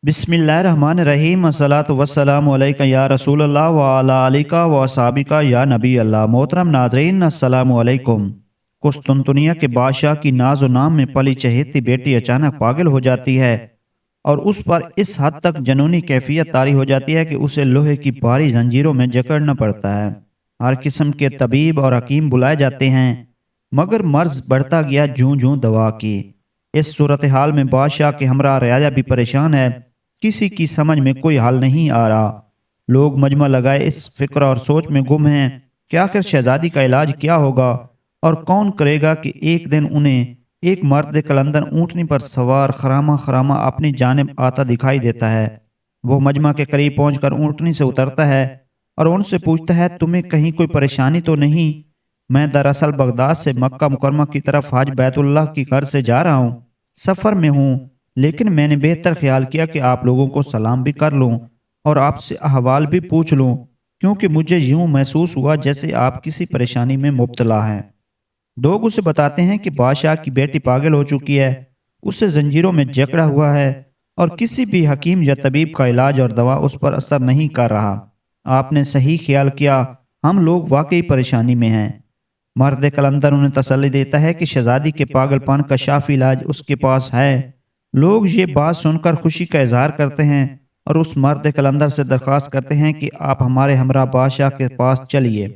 बिस्मिल्लाहिर्रहमानिर्रहीम अस्सलातु वस्सलामु अलैका या रसूल अल्लाह व अला आलिका व असहाबिका या नबी अल्लाह। मोहतरम नाज़रीन, अस्सलामु अलैकुम। कुस्तुनतुनिया के बादशाह की नाज व नाम में पली चहेती बेटी अचानक पागल हो जाती है और उस पर इस हद तक जनूनी कैफियत तारी हो जाती है कि उसे लोहे की भारी जंजीरों में जकड़ना पड़ता है। हर किस्म के तबीब और हकीम बुलाए जाते हैं, मगर मर्ज बढ़ता गया जूं जूं दवा की। इस सूरत हाल में बादशाह के हमरा रयाया भी परेशान है। किसी की समझ में कोई हल नहीं आ रहा। लोग मजमा लगाए इस फिक्र और सोच में गुम हैं कि आखिर शहजादी का इलाज क्या होगा और कौन करेगा कि एक दिन उन्हें एक मर्द कलंदर ऊंटनी पर सवार खरामा खरामा अपनी जानिब आता दिखाई देता है। वो मजमा के करीब पहुंचकर ऊंटनी से उतरता है और उनसे पूछता है, तुम्हें कहीं कोई परेशानी तो नहीं? मैं दरअसल बगदाद से मक्का मुकरमा की तरफ हज बैतुल्लाह की घर से जा रहा हूँ। सफ़र में हूँ, लेकिन मैंने बेहतर ख्याल किया कि आप लोगों को सलाम भी कर लूँ और आपसे अहवाल भी पूछ लूँ, क्योंकि मुझे यूं महसूस हुआ जैसे आप किसी परेशानी में मुब्तला हैं। लोग उसे बताते हैं कि बादशाह की बेटी पागल हो चुकी है, उसे जंजीरों में जकड़ा हुआ है और किसी भी हकीम या तबीब का इलाज और दवा उस पर असर नहीं कर रहा। आपने सही ख्याल किया, हम लोग वाकई परेशानी में हैं। मर्द कलंदर उन्हें तसल्ली देता है कि शहजादी के पागलपन का शाफी इलाज उसके पास है। लोग ये बात सुनकर खुशी का इजहार करते हैं और उस मर्द कलंदर से दरख्वास्त करते हैं कि आप हमारे हमरा बादशाह के पास चलिए,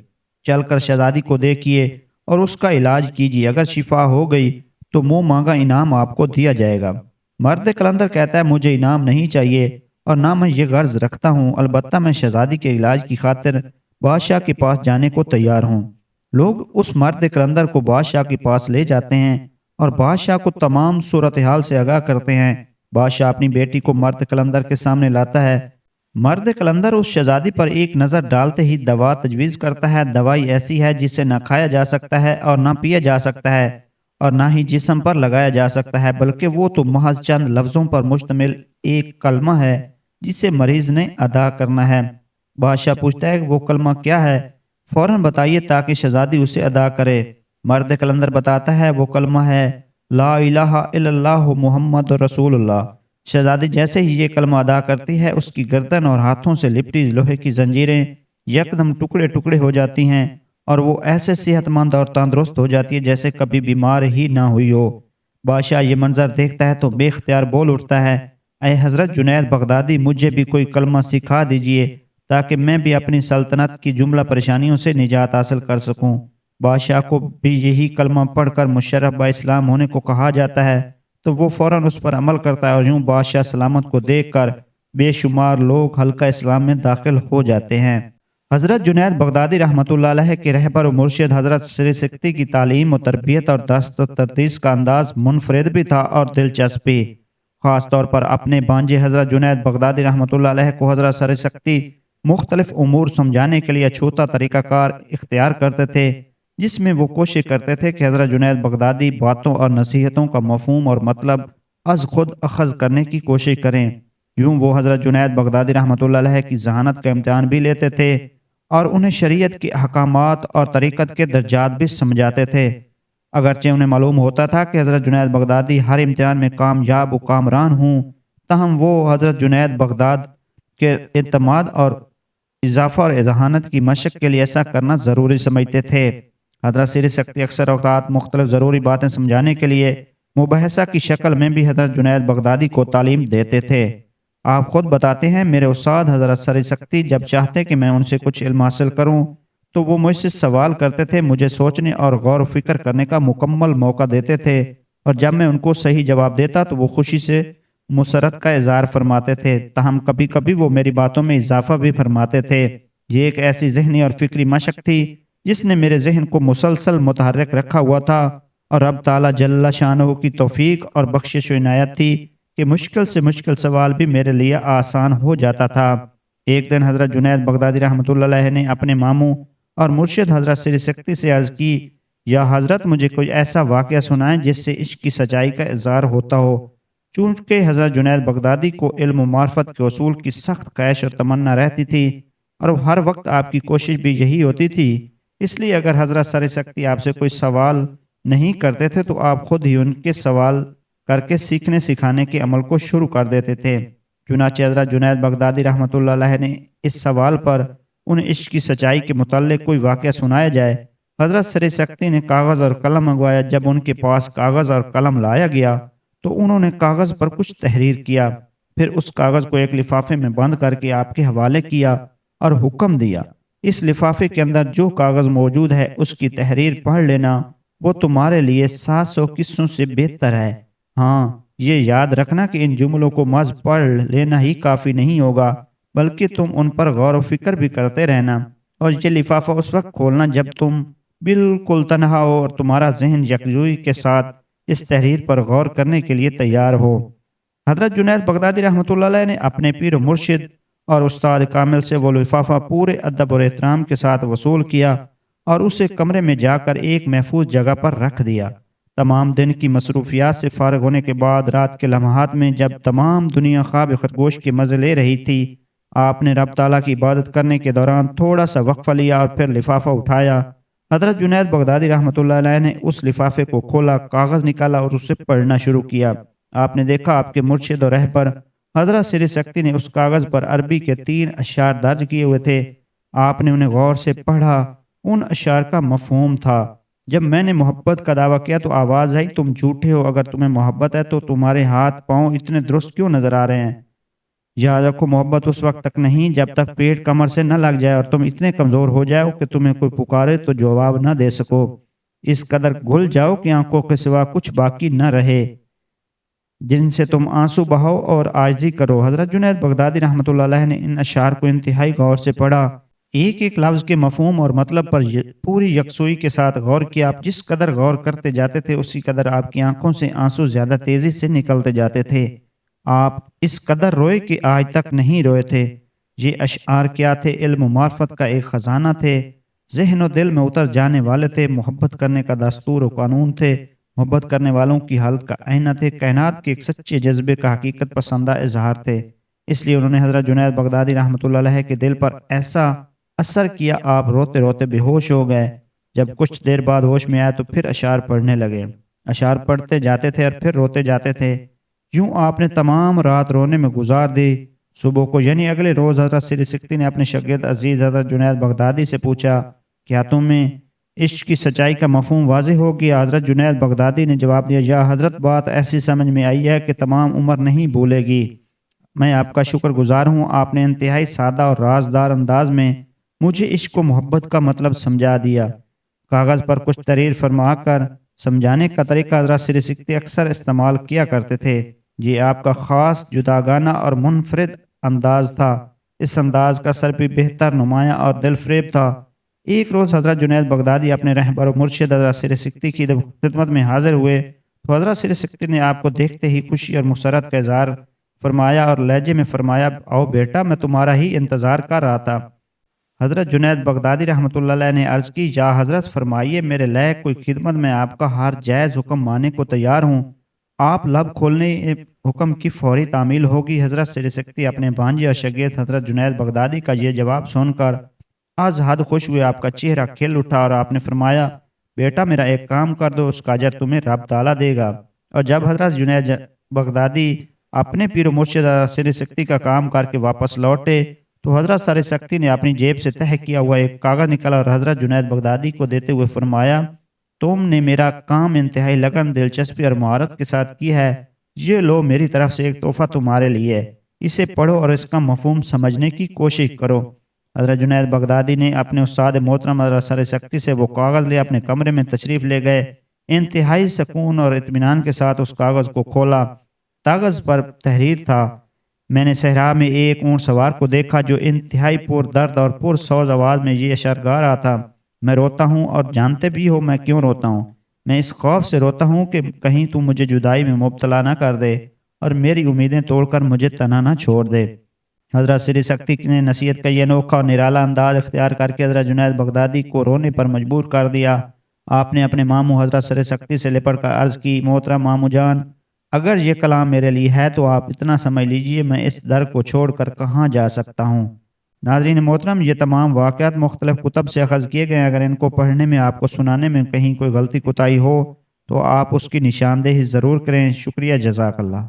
चलकर शहजादी को देखिए और उसका इलाज कीजिए। अगर शिफा हो गई तो मुंह मांगा इनाम आपको दिया जाएगा। मर्द कलंदर कहता है, मुझे इनाम नहीं चाहिए और ना मैं ये गर्ज रखता हूँ, अलबत्ता मैं शहजादी के इलाज की खातिर बादशाह के पास जाने को तैयार हूँ। लोग उस मर्द कलंदर को बादशाह के पास ले जाते हैं और बादशाह को तमाम सूरत हाल से आगाह करते हैं। बादशाह अपनी बेटी को मर्द कलंदर के सामने लाता है। मर्द कलंदर उस शहजादी पर एक नज़र डालते ही दवा तजवीज़ करता है। दवाई ऐसी है जिसे ना खाया जा सकता है और ना पिया जा सकता है और ना ही जिस्म पर लगाया जा सकता है, बल्कि वो तो महज चंद लफ्ज़ों पर मुश्तमिल एक कलमा है जिसे मरीज ने अदा करना है। बादशाह पूछता है, वो कलमा क्या है? फौरन बताइए ताकि शहजादी उसे अदा करे। मर्द कलंदर बताता है, वो कलमा है ला इलाहा इल्लल्लाहु मुहम्मद रसूलुल्लाह। शहजादी जैसे ही ये कलमा अदा करती है, उसकी गर्दन और हाथों से लिपटी लोहे की जंजीरें यकदम टुकड़े टुकड़े हो जाती हैं और वो ऐसे सेहतमंद और तंदुरुस्त हो जाती है जैसे कभी बीमार ही ना हुई हो। बादशाह ये मंजर देखता है तो बेख्तियार बोल उठता है, ऐ हजरत जुनैद बगदादी, मुझे भी कोई कलमा सिखा दीजिए ताकि मैं भी अपनी सल्तनत की जुमला परेशानियों से निजात हासिल कर सकूं। बादशाह को भी यही कलमा पढ़कर मुशर्रफ बा इस्लाम होने को कहा जाता है, तो वो फौरन उस पर अमल करता है और यूं बादशाह सलामत को देखकर बेशुमार लोग हल्का इस्लाम में दाखिल हो जाते हैं। हज़रत जुनैद बगदादी रहमतुल्लाह अलैह के रहबर और मुर्शिद हज़रत श्री सिक्ती की तालीम और तरबियत और दस्त व तरतीस का अंदाज मुनफरिद भी था और दिलचस्प भी। ख़ास तौर पर अपने भांजे हज़रत जुनैद बगदादी रहमतुल्लाह अलैह को हज़रत श्री सिक्ती मुख्तलिफ उमूर समझाने के लिए अछूता तरीक़ाकार इख्तियार करते थे, जिसमें वो कोशिश करते थे कि हज़रत जुनैद बगदादी बातों और नसीहतों का मफहूम और मतलब अज खुद अखज़ करने की कोशिश करें। यूं वो हज़रत जुनैद बगदादी रहमतुल्लाह अलैह की जहानत का इम्तिहान भी लेते थे और उन्हें शरीयत के अहकामात और तरीक़त के दर्जात भी समझाते थे। अगरचे उन्हें मालूम होता था कि हज़रत जुनैद बगदादी हर इम्तिहान में कामयाब व कामरान हूँ, तहम वो हज़रत जुनैद बगदाद के एतमाद और इजाफा और जहानत की मशक के लिए ऐसा करना ज़रूरी समझते थे। हज़रत सिर सख्ती अक्सर औक़ात मुख्तलिफ ज़रूरी बातें समझाने के लिए मुबहसा की शक्ल में भी हज़रत जुनैद बगदादी को तालीम देते थे। आप खुद बताते हैं, मेरे उस्ताद हज़रत सर सख्ती जब चाहते कि मैं उनसे कुछ इल्म हासिल करूँ तो वो मुझसे सवाल करते थे, मुझे सोचने और गौर फिक्र करने का मुकम्मल मौका देते थे और जब मैं उनको सही जवाब देता तो वो खुशी से मुसरत का इज़हार फरमाते थे। तहम कभी कभी वो मेरी बातों में इजाफा भी फरमाते थे। ये एक ऐसी जहनी और फिक्री मशक थी जिसने मेरे जहन को मुसलसल मुतहर्रिक रखा हुआ था और अब ताला जल्ला शानहू की तौफीक और बख्शिश व इनायत थी कि मुश्किल से मुश्किल सवाल भी मेरे लिए आसान हो जाता था। एक दिन हज़रत जुनैद बगदादी रहमतुल्लाह अलैह ने अपने मामू और मुर्शिद हज़रत सिर सख्ती से अर्ज़ की, या हज़रत, मुझे कोई ऐसा वाक़या सुनाएं जिससे इश्क की सच्चाई का इज़हार होता हो। चूँकि हज़रत जुनैद बगदादी को इल्म व मार्फत के उसूल की सख्त ख्वाहिश और तमन्ना रहती थी और हर वक्त आपकी कोशिश भी यही होती थी, इसलिए अगर हज़रत सर सख्ती आपसे कोई सवाल नहीं करते थे तो आप खुद ही उनके सवाल करके सीखने सिखाने के अमल को शुरू कर देते थे। چنانچہ حضرت جنید بغدادی رحمۃ اللہ علیہ نے اس سوال پر انہیں عشق کی سچائی کے متعلق کوئی واقعہ سنایا جائے۔ حضرت سر سکتی نے کاغذ اور قلم منگوایا۔ جب ان کے پاس کاغذ اور قلم لایا گیا تو انہوں نے کاغذ پر کچھ تحریر کیا، پھر اس کاغذ کو ایک لفافے میں بند کر کے آپ کے حوالے کیا اور حکم دیا، اس لفافے کے اندر جو کاغذ موجود ہے اس کی تحریر پڑھ لینا، وہ تمہارے لیے 700 قصوں سے بہتر ہے۔ ہاں، یہ یاد رکھنا کہ ان جملوں کو محض پڑھ لینا ہی کافی نہیں ہوگا، بلکہ تم ان پر غور و فکر بھی کرتے رہنا، اور یہ لفافہ اس وقت کھولنا جب تم بالکل تنہا ہو اور تمہارا ذہن یکجوئی کے ساتھ اس تحریر پر غور کرنے کے لیے تیار ہو۔ حضرت جنید بغدادی رحمۃ اللہ علیہ نے اپنے پیر و مرشد اور استاد کامل سے وہ لفافہ پورے ادب اور احترام کے ساتھ وصول کیا اور اسے کمرے میں جا کر ایک محفوظ جگہ پر رکھ دیا۔ تمام دن کی مصروفیات سے فارغ ہونے کے بعد رات کے لمحات میں جب تمام دنیا خواب خرگوش کے مزے لے رہی تھی، آپ نے رب تعالیٰ کی عبادت کرنے کے دوران تھوڑا سا وقفہ لیا اور پھر لفافہ اٹھایا۔ حضرت جنید بغدادی رحمۃ اللہ علیہ نے اس لفافے کو کھولا، کاغذ نکالا اور اسے پڑھنا شروع کیا۔ آپ نے دیکھا آپ کے مرشد اور رہبر حضرت سر سکتی نے اس کاغذ پر عربی کے 3 اشعار درج کیے ہوئے تھے۔ آپ نے انہیں غور سے پڑھا۔ ان اشعار کا مفہوم تھا: جب میں نے محبت کا دعویٰ کیا تو آواز آئی تم جھوٹے ہو، اگر تمہیں محبت ہے تو تمہارے ہاتھ پاؤں اتنے درست کیوں نظر آ رہے ہیں؟ یاد رکھو، محبت اس وقت تک نہیں جب تک پیٹ کمر سے نہ لگ جائے اور تم اتنے کمزور ہو جاؤ کہ تمہیں کوئی پکارے تو جواب نہ دے سکو، اس قدر گھل جاؤ کہ آنکھوں کے سوا کچھ باقی نہ رہے جن سے تم آنسو بہاؤ اور عاجزی کرو۔ حضرت جنید بغدادی رحمۃ اللہ علیہ نے ان اشعار کو انتہائی غور سے پڑھا، ایک ایک لفظ کے مفہوم اور مطلب پر پوری یکسوئی کے ساتھ غور کیا۔ آپ جس قدر غور کرتے جاتے تھے اسی قدر آپ کی آنکھوں سے آنسو زیادہ تیزی سے نکلتے جاتے تھے۔ آپ اس قدر روئے کہ آج تک نہیں روئے تھے۔ یہ اشعار کیا تھے؟ علم و معرفت کا ایک خزانہ تھے، ذہن و دل میں اتر جانے والے تھے، محبت کرنے کا دستور و قانون تھے، محبت کرنے والوں کی حالت کا آئینہ تھے، کائنات کے ایک سچے جذبے کا حقیقت پسندہ اظہار تھے۔ اس لیے انہوں نے حضرت جنید بغدادی رحمۃ اللہ علیہ کے دل پر ایسا اثر کیا، آپ روتے روتے بے ہوش ہو گئے۔ جب کچھ دیر بعد ہوش میں آئے تو پھر اشعار پڑھنے لگے۔ اشعار پڑھتے جاتے تھے اور پھر روتے جاتے تھے۔ یوں آپ نے تمام رات رونے میں گزار دی۔ صبح کو یعنی اگلے روز حضرت سر سکتی نے اپنے شاگرد عزیز حضرت جنید بغدادی سے پوچھا، کیا تمہیں عشق کی سچائی کا مفہوم واضح ہو گیا؟ حضرت جنید بغدادی نے جواب دیا، یا حضرت بات ایسی سمجھ میں آئی ہے کہ تمام عمر نہیں بھولے گی۔ میں آپ کا شکر گزار ہوں، آپ نے انتہائی سادہ اور رازدار انداز میں مجھے عشق و محبت کا مطلب سمجھا دیا۔ کاغذ پر کچھ تحریر فرما کر سمجھانے کا طریقہ حضرت سر سکتی اکثر استعمال کیا کرتے تھے۔ یہ آپ کا خاص جداگانہ اور منفرد انداز تھا۔ اس انداز کا سر بھی بہتر، نمایاں اور دل فریب تھا۔ ایک روز حضرت جنید بغدادی اپنے رہبر و مرشد حضرت سر سکتی کی خدمت میں حاضر ہوئے تو حضرت سر سکتی نے آپ کو دیکھتے ہی خوشی اور مسرت کا اظہار فرمایا اور لہجے میں فرمایا، آؤ بیٹا، میں تمہارا ہی انتظار کر رہا تھا۔ حضرت جنید بغدادی رحمۃ اللہ علیہ نے عرض کی، یا حضرت فرمائیے، میرے لائق کوئی خدمت، میں آپ کا ہر جائز حکم ماننے کو تیار ہوں۔ آپ لب کھولنے حکم کی فوری تعمیل ہوگی۔ حضرت سر سکتی اپنے بھانجے اور شاگرد حضرت جنید بغدادی کا یہ جواب سن کر از حد خوش ہوئے۔ آپ کا چہرہ کھل اٹھا اور آپ نے فرمایا، بیٹا میرا ایک کام کر دو، اس کا اجر تمہیں رب تعالیٰ دے گا۔ اور جب حضرت جنید بغدادی اپنے پیر و مرشد حضرت سر سکتی کا کام کر کے واپس لوٹے تو حضرت سر سکتی نے اپنی جیب سے تہہ کیا ہوا ایک کاغذ نکالا اور حضرت جنید بغدادی کو دیتے ہوئے فرمایا، تم نے میرا کام انتہائی لگن، دلچسپی اور مہارت کے ساتھ کیا ہے، یہ لو میری طرف سے ایک تحفہ تمہارے لیے، اسے پڑھو اور اس کا مفہوم سمجھنے کی کوشش کرو۔ حضرت جنید بغدادی نے اپنے استاد محترم حضرت سر سکتی سے وہ کاغذ لے اپنے کمرے میں تشریف لے گئے۔ انتہائی سکون اور اطمینان کے ساتھ اس کاغذ کو کھولا۔ کاغذ پر تحریر تھا، میں نے صحرا میں ایک اونٹ سوار کو دیکھا جو انتہائی پر درد اور پر سوز آواز میں یہ اشعار گا رہا تھا، میں روتا ہوں اور جانتے بھی ہو میں کیوں روتا ہوں، میں اس خوف سے روتا ہوں کہ کہیں تو مجھے جدائی میں مبتلا نہ کر دے اور میری امیدیں توڑ کر مجھے تنہا نہ چھوڑ دے۔ حضرت سر سکتی نے نصیحت کا یہ انوکھا اور نرالا انداز اختیار کر کے حضرت جنید بغدادی کو رونے پر مجبور کر دیا۔ آپ نے اپنے ماموں حضرت سر سکتی سے لپٹ کر عرض کی، محترم ماموں جان، اگر یہ کلام میرے لیے ہے تو آپ اتنا سمجھ لیجئے، میں اس در کو چھوڑ کر کہاں جا سکتا ہوں۔ ناظرین محترم، یہ تمام واقعات مختلف کتب سے اخذ کیے گئے ہیں۔ اگر ان کو پڑھنے میں آپ کو سنانے میں کہیں کوئی غلطی کوتاہی ہو تو آپ اس کی نشاندہی ضرور کریں۔ شکریہ، جزاک اللہ۔